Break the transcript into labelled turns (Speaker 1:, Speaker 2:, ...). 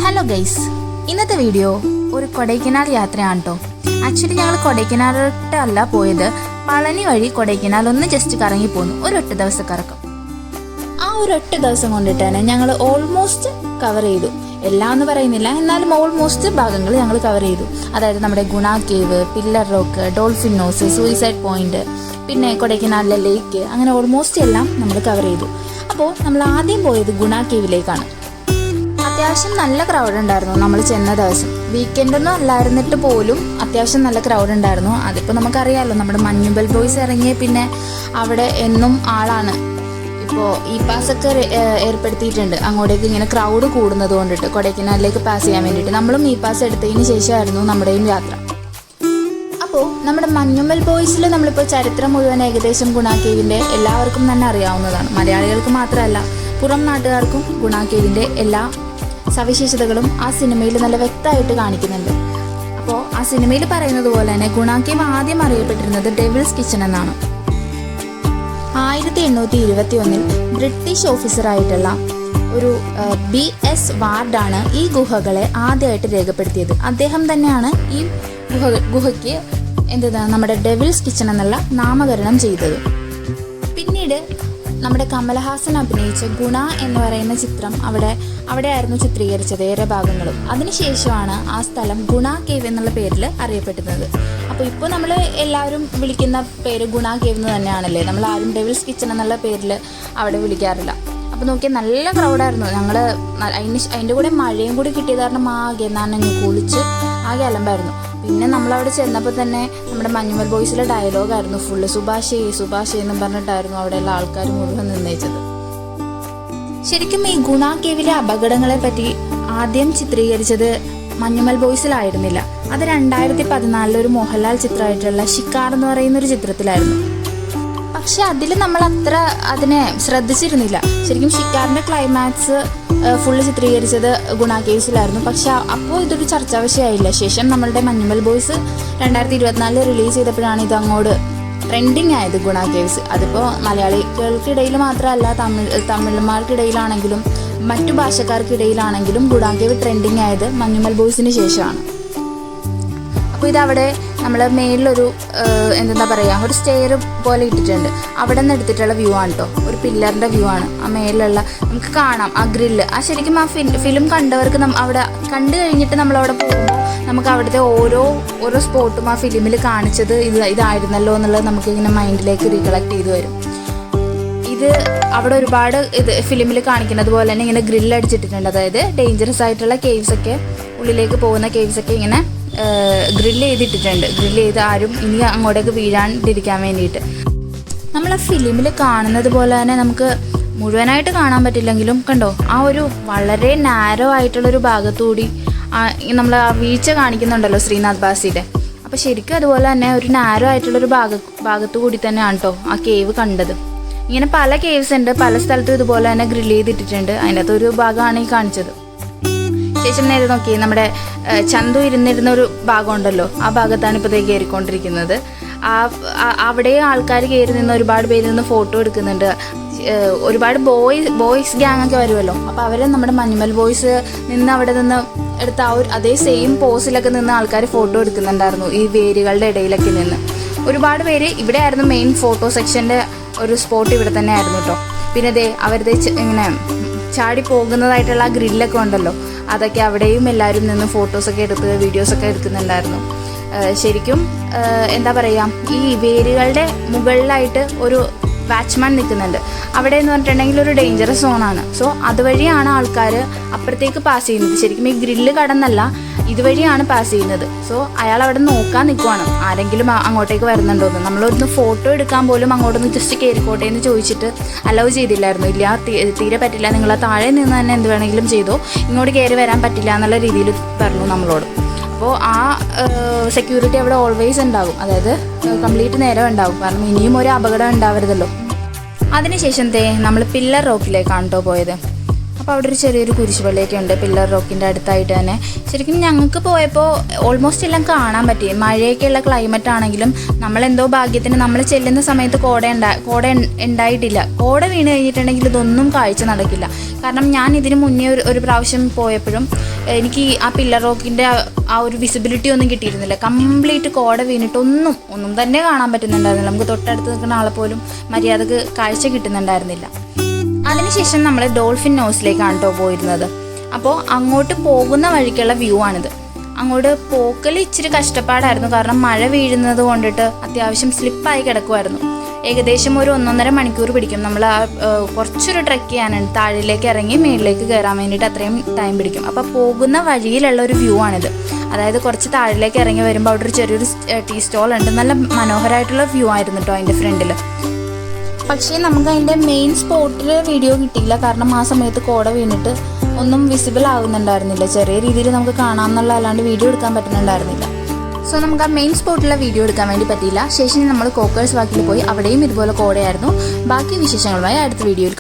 Speaker 1: Hello guys, ഇന്നത്തെ video ഒരു കൊടൈക്കനാൽ യാത്രയാണ് കേട്ടോ. ആക്ച്വലി ഞങ്ങൾ കൊടൈക്കനാലോട്ടല്ല പോയത്, പളനി വഴി കൊടൈക്കനാൽ ഒന്ന് ജസ്റ്റ് കറങ്ങി പോന്നു. ഒരൊറ്റ ദിവസം കറക്കം. ആ ഒരൊറ്റ ദിവസം കൊണ്ടിട്ട് തന്നെ ഞങ്ങൾ ഓൾമോസ്റ്റ് കവർ ചെയ്തു. എല്ലാം എന്ന് പറയുന്നില്ല, എന്നാലും ഓൾമോസ്റ്റ് ഭാഗങ്ങൾ ഞങ്ങൾ കവർ ചെയ്തു. അതായത് നമ്മുടെ Guna cave, pillar rock, dolphin nose, suicide point, പിന്നെ കൊടൈക്കനാലിലെ ലേക്ക്, അങ്ങനെ ഓൾമോസ്റ്റ് എല്ലാം നമ്മൾ കവർ ചെയ്തു. അപ്പോൾ നമ്മൾ ആദ്യം പോയത് ഗുണ കേവിലേക്കാണ്. അത്യാവശ്യം നല്ല ക്രൗഡ് ഉണ്ടായിരുന്നു നമ്മൾ ചെന്ന ദിവസം. വീക്കെൻഡൊന്നും അല്ലായിരുന്നിട്ട് പോലും അത്യാവശ്യം നല്ല ക്രൗഡ് ഉണ്ടായിരുന്നു. അതിപ്പോൾ നമുക്കറിയാമല്ലോ, നമ്മുടെ മഞ്ഞുബൽ ബോയ്സ് ഇറങ്ങിയ പിന്നെ അവിടെ എന്നും ആളാണ്. ഇപ്പോൾ ഈ പാസ്സൊക്കെ ഏർപ്പെടുത്തിയിട്ടുണ്ട് അങ്ങോട്ടേക്ക് ഇങ്ങനെ ക്രൗഡ് കൂടുന്നത് കൊണ്ടിട്ട് കൊടൈക്കനാലിലേക്ക് പാസ് ചെയ്യാൻ വേണ്ടിയിട്ട്. നമ്മളും ഈ പാസ് എടുത്തതിന് ശേഷമായിരുന്നു നമ്മുടെയും യാത്ര. അപ്പോൾ നമ്മുടെ മഞ്ഞുമൽ ബോയ്സിൽ നമ്മളിപ്പോൾ ചരിത്രം മുഴുവൻ ഏകദേശം ഗുണ കേവിൻ്റെ എല്ലാവർക്കും തന്നെ അറിയാവുന്നതാണ്. മലയാളികൾക്ക് മാത്രമല്ല, പുറം നാട്ടുകാർക്കും ഗുണ കേവിൻ്റെ എല്ലാ സവിശേഷതകളും ആ സിനിമയിൽ നല്ല വ്യക്തമായിട്ട് കാണിക്കുന്നുണ്ട്. അപ്പോൾ ആ സിനിമയിൽ പറയുന്നത് പോലെ തന്നെ ഗുണ കേവ് ആദ്യം അറിയപ്പെട്ടിരുന്നത് ഡെവിൾസ് കിച്ചൺ എന്നാണ്. 1821 ബ്രിട്ടീഷ് ഓഫീസറായിട്ടുള്ള ഒരു BS വാർഡാണ് ഈ ഗുഹകളെ ആദ്യമായിട്ട് രേഖപ്പെടുത്തിയത്. അദ്ദേഹം തന്നെയാണ് ഈ ഗുഹയ്ക്ക് നമ്മുടെ ഡെവിൾസ് കിച്ചൺ എന്നുള്ള നാമകരണം ചെയ്തത്. പിന്നീട് നമ്മുടെ കമലഹാസൻ അഭിനയിച്ച ഗുണ എന്ന് പറയുന്ന ചിത്രം അവിടെയായിരുന്നു ചിത്രീകരിച്ചത് ഏറെ ഭാഗങ്ങളും. അതിനുശേഷമാണ് ആ സ്ഥലം ഗുണ കേവ് എന്നുള്ള പേരിൽ അറിയപ്പെടുന്നത്. അപ്പോൾ ഇപ്പോൾ നമ്മൾ എല്ലാവരും വിളിക്കുന്ന പേര് ഗുണ കേവ് എന്ന് തന്നെയാണല്ലേ. നമ്മൾ ആരും ഡെവിൾസ് കിച്ചൺ എന്നുള്ള പേരിൽ അവിടെ വിളിക്കാറില്ല. അപ്പോൾ നോക്കിയാൽ നല്ല ക്രൗഡായിരുന്നു. ഞങ്ങൾ അതിൻ്റെ കൂടെ മഴയും കൂടി കിട്ടിയത് കാരണം ആകെ നനഞ്ഞു കുളിച്ച് ആകെ അലമ്പായിരുന്നു. പിന്നെ നമ്മളവിടെ ചെന്നപ്പോൾ തന്നെ നമ്മുടെ മഞ്ഞുമൽ ബോയ്സിലെ ഡയലോഗായിരുന്നു ഫുള്ള് സുഭാഷേ സുഭാഷേ എന്നും പറഞ്ഞിട്ടായിരുന്നു അവിടെയുള്ള ആൾക്കാർ മുഴുവൻ നിന്നയിച്ചത്. ശരിക്കും ഈ ഗുണ കേവിലെ അപകടങ്ങളെ പറ്റി ആദ്യം ചിത്രീകരിച്ചത് മഞ്ഞുമൽ ബോയ്സിലായിരുന്നില്ല. അത് 2014 ഒരു മോഹൻലാൽ ചിത്രമായിട്ടുള്ള ഷിക്കാർ എന്ന് പറയുന്ന ഒരു ചിത്രത്തിലായിരുന്നു. പക്ഷെ അതിൽ നമ്മൾ അത്ര അതിനെ ശ്രദ്ധിച്ചിരുന്നില്ല. ശരിക്കും ഷിക്കാറിൻ്റെ ക്ലൈമാക്സ് ഫുള്ള് ചിത്രീകരിച്ചത് ഗുണ കേവ്സിലായിരുന്നു. പക്ഷെ അപ്പോൾ ഇതൊരു ചർച്ചാ വിഷയമായില്ല. ശേഷം നമ്മളുടെ മഞ്ഞുമൽ ബോയ്സ് 2024 റിലീസ് ചെയ്തപ്പോഴാണ് ഇത് അങ്ങോട്ട് ട്രെൻഡിങ് ആയത് ഗുണ കേവ്സ്. അതിപ്പോൾ മലയാളികൾക്കിടയിൽ മാത്രമല്ല, തമിഴന്മാർക്കിടയിലാണെങ്കിലും മറ്റു ഭാഷക്കാർക്കിടയിലാണെങ്കിലും ഗുണ കേവ് ട്രെൻഡിങ് ആയത് മഞ്ഞുമൽ ബോയ്സിന് ശേഷമാണ്. അപ്പോൾ ഇതവിടെ നമ്മൾ മേളിലൊരു ഒരു സ്റ്റെയർ പോലെ ഇട്ടിട്ടുണ്ട്. അവിടെ നിന്ന് എടുത്തിട്ടുള്ള വ്യൂ ആണ് കേട്ടോ. ഒരു പില്ലറിൻ്റെ വ്യൂ ആണ്. ആ മേളിലുള്ള നമുക്ക് കാണാം ആ ഗ്രില്ല്. ആ ശരിക്കും ആ ഫിലിം കണ്ടവർക്ക് അവിടെ കണ്ടു കഴിഞ്ഞിട്ട് നമ്മളവിടെ പോകുമ്പോൾ നമുക്ക് അവിടുത്തെ ഓരോ സ്പോട്ടും ആ ഫിലിമിൽ കാണിച്ചത് ഇതായിരുന്നല്ലോ എന്നുള്ളത് നമുക്ക് ഇങ്ങനെ മൈൻഡിലേക്ക് റീകളക്ട് ചെയ്ത് വരും. ഇത് അവിടെ ഒരുപാട് ഫിലിമിൽ കാണിക്കുന്നത് പോലെ തന്നെ ഇങ്ങനെ ഗ്രില്ല് അടിച്ചിട്ടിട്ടുണ്ട്. അതായത് ഡേഞ്ചറസ് ആയിട്ടുള്ള കേവ്സൊക്കെ, ഉള്ളിലേക്ക് പോകുന്ന കേവ്സൊക്കെ ഇങ്ങനെ ഗ്രില്ല് ചെയ്തിട്ടിട്ടുണ്ട്. ഗ്രില്ല് ചെയ്ത് ആരും ഇനി അങ്ങോട്ടേക്ക് വീഴാണ്ടിരിക്കാൻ വേണ്ടിയിട്ട്. നമ്മൾ ആ ഫിലിമിൽ കാണുന്നത് പോലെ തന്നെ നമുക്ക് മുഴുവനായിട്ട് കാണാൻ പറ്റില്ലെങ്കിലും കണ്ടോ, ആ ഒരു വളരെ നാരോ ആയിട്ടുള്ളൊരു ഭാഗത്തുകൂടി നമ്മൾ ആ വീഴ്ച കാണിക്കുന്നുണ്ടല്ലോ ശ്രീനാഥ് ബാസിയുടെ. അപ്പോൾ ശരിക്കും അതുപോലെ തന്നെ ഒരു നാരോ ആയിട്ടുള്ളൊരു ഭാഗത്തു കൂടി തന്നെയാണ് കേട്ടോ ആ കേവ് കണ്ടത്. ഇങ്ങനെ പല കേവ്സ് ഉണ്ട്, പല സ്ഥലത്തും ഇതുപോലെ തന്നെ ഗ്രില്ല് ചെയ്തിട്ടിട്ടുണ്ട്. അതിൻ്റെ അകത്തൊരു ഭാഗമാണ് ഈ കാണിച്ചത്. ശേഷം നേരെ നോക്കി നമ്മുടെ ചന്തു ഇരുന്നിരുന്ന ഒരു ഭാഗം ഉണ്ടല്ലോ, ആ ഭാഗത്താണ് ഇപ്പോൾ കയറിക്കൊണ്ടിരിക്കുന്നത്. അവിടെ ആൾക്കാർ കയറി നിന്ന് ഒരുപാട് പേര് നിന്ന് ഫോട്ടോ എടുക്കുന്നുണ്ട്. ഒരുപാട് ബോയ്സ് ഗ്യാങ് ഒക്കെ വരുമല്ലോ. അപ്പോൾ അവർ നമ്മുടെ മഞ്ഞുമൽ ബോയ്സ് നിന്ന് അവിടെ നിന്ന് എടുത്ത അതേ സെയിം പോസിലൊക്കെ നിന്ന് ആൾക്കാർ ഫോട്ടോ എടുക്കുന്നുണ്ടായിരുന്നു ഈ വേരുകളുടെ ഇടയിലൊക്കെ നിന്ന്. ഒരുപാട് പേര് ഇവിടെ ആയിരുന്നു മെയിൻ ഫോട്ടോ സെക്ഷൻ്റെ ഒരു സ്പോട്ട് ഇവിടെ തന്നെ ആയിരുന്നു കേട്ടോ. പിന്നെ അവരുടെ ഇങ്ങനെ ചാടി പോകുന്നതായിട്ടുള്ള ആ ഗ്രില്ലൊക്കെ ഉണ്ടല്ലോ, അതൊക്കെ അവിടെയും എല്ലാവരും നിന്ന് ഫോട്ടോസൊക്കെ എടുത്ത് വീഡിയോസൊക്കെ എടുക്കുന്നുണ്ടായിരുന്നു. ശരിക്കും ഈ വേരുകളുടെ മുകളിലായിട്ട് ഒരു വാച്ച്മാൻ നിൽക്കുന്നുണ്ട്. അവിടെ എന്ന് പറഞ്ഞിട്ടുണ്ടെങ്കിൽ ഒരു ഡേഞ്ചറസ് സോണാണ്. സോ അതുവഴിയാണ് ആൾക്കാർ അപ്പുറത്തേക്ക് പാസ് ചെയ്യുന്നത്. ശരിക്കും ഈ ഗ്രില്ല് കടന്നല്ല, ഇതുവഴിയാണ് പാസ് ചെയ്യുന്നത്. സോ അയാൾ അവിടെ നോക്കാൻ നിൽക്കുവാണ് ആരെങ്കിലും അങ്ങോട്ടേക്ക് വരുന്നുണ്ടോയെന്ന്. നമ്മളൊന്ന് ഫോട്ടോ എടുക്കാൻ പോലും അങ്ങോട്ടൊന്ന് ജസ്റ്റ് കയറിക്കോട്ടെ എന്ന് ചോദിച്ചിട്ട് അലൗ ചെയ്തില്ലായിരുന്നു. ഇല്ല, തീരെ പറ്റില്ല, നിങ്ങൾ താഴെ നിന്ന് തന്നെ എന്ത് വേണമെങ്കിലും ചെയ്തോ, ഇങ്ങോട്ട് കയറി വരാൻ പറ്റില്ല എന്നുള്ള രീതിയിൽ പറഞ്ഞു നമ്മളോട്. അപ്പോൾ ആ സെക്യൂരിറ്റി അവിടെ ഓൾവേസ് ഉണ്ടാകും. അതായത് കംപ്ലീറ്റ് നേരം ഉണ്ടാകും. കാരണം ഇനിയും ഒരു അപകടം ഉണ്ടാവരുതല്ലോ. അതിനുശേഷം നമ്മൾ പില്ലർ റോക്കിലേക്കാണ് കേട്ടോ പോയത്. അപ്പോൾ അവിടെ ഒരു ചെറിയൊരു കുരിശുപള്ളിയൊക്കെ ഉണ്ട് പില്ലർ റോക്കിൻ്റെ അടുത്തായിട്ട് തന്നെ. ശരിക്കും ഞങ്ങൾക്ക് പോയപ്പോൾ ഓൾമോസ്റ്റ് എല്ലാം കാണാൻ പറ്റി. മഴയൊക്കെയുള്ള ക്ലൈമറ്റ് ആണെങ്കിലും നമ്മളെന്തോ ഭാഗ്യത്തിന് നമ്മൾ ചെല്ലുന്ന സമയത്ത് കോട ഉണ്ടായിട്ടില്ല. കോട വീണ് കഴിഞ്ഞിട്ടുണ്ടെങ്കിൽ ഇതൊന്നും കാഴ്ച നടക്കില്ല. കാരണം ഞാൻ ഇതിന് മുന്നേ ഒരു പ്രാവശ്യം പോയപ്പോഴും എനിക്ക് ആ പില്ലർ റോക്കിൻ്റെ ആ ഒരു വിസിബിലിറ്റി ഒന്നും കിട്ടിയിരുന്നില്ല. കംപ്ലീറ്റ് കോട വീണിട്ട് ഒന്നും തന്നെ കാണാൻ പറ്റുന്നുണ്ടായിരുന്നില്ല. നമുക്ക് തൊട്ടടുത്ത് നിൽക്കുന്ന ആളെ പോലും മര്യാദക്ക് കാഴ്ച കിട്ടുന്നുണ്ടായിരുന്നില്ല. അതിനുശേഷം നമ്മൾ ഡോൾഫിൻ നോസിലേക്കാണ് കേട്ടോ പോയിരുന്നത്. അപ്പോൾ അങ്ങോട്ട് പോകുന്ന വഴിക്കുള്ള വ്യൂ ആണിത്. അങ്ങോട്ട് പോക്കൽ ഇച്ചിരി കഷ്ടപ്പാടായിരുന്നു. കാരണം മഴ വീഴുന്നത് കൊണ്ടിട്ട് അത്യാവശ്യം സ്ലിപ്പായി കിടക്കുമായിരുന്നു. ഏകദേശം ഒരു 1.5 മണിക്കൂർ പിടിക്കും. നമ്മൾ കുറച്ചൊരു ട്രെക്ക് ചെയ്യാനുണ്ട്. താഴേക്ക് ഇറങ്ങി മേളിലേക്ക് കയറാൻ വേണ്ടിയിട്ട് അത്രയും ടൈം പിടിക്കും. അപ്പോൾ പോകുന്ന വഴിയിലുള്ള ഒരു വ്യൂ ആണിത്. അതായത് കുറച്ച് താഴേക്ക് ഇറങ്ങി വരുമ്പോൾ അവിടെ ഒരു ചെറിയൊരു ടീ സ്റ്റോൾ ഉണ്ട്. നല്ല മനോഹരമായിട്ടുള്ള വ്യൂ ആയിരുന്നു കേട്ടോ അതിൻ്റെ ഫ്രണ്ടിൽ. പക്ഷേ നമുക്ക് അതിൻ്റെ മെയിൻ സ്പോട്ടിൽ വീഡിയോ കിട്ടിയില്ല. കാരണം ആ സമയത്ത് കോട വീണിട്ട് ഒന്നും വിസിബിൾ ആവുന്നുണ്ടായിരുന്നില്ല. ചെറിയ രീതിയിൽ നമുക്ക് കാണാമെന്നുള്ള അല്ലാണ്ട് വീഡിയോ എടുക്കാൻ പറ്റുന്നുണ്ടായിരുന്നില്ല. സോ നമുക്ക് ആ മെയിൻ സ്പോട്ടിലെ വീഡിയോ എടുക്കാൻ വേണ്ടി പറ്റിയില്ല. ശേഷം നമ്മൾ കോക്കേഴ്സ് വാക്കിൽ പോയി. അവിടെയും ഇതുപോലെ കോടയായിരുന്നു. ബാക്കി വിശേഷങ്ങളുമായി അടുത്ത വീഡിയോയിൽ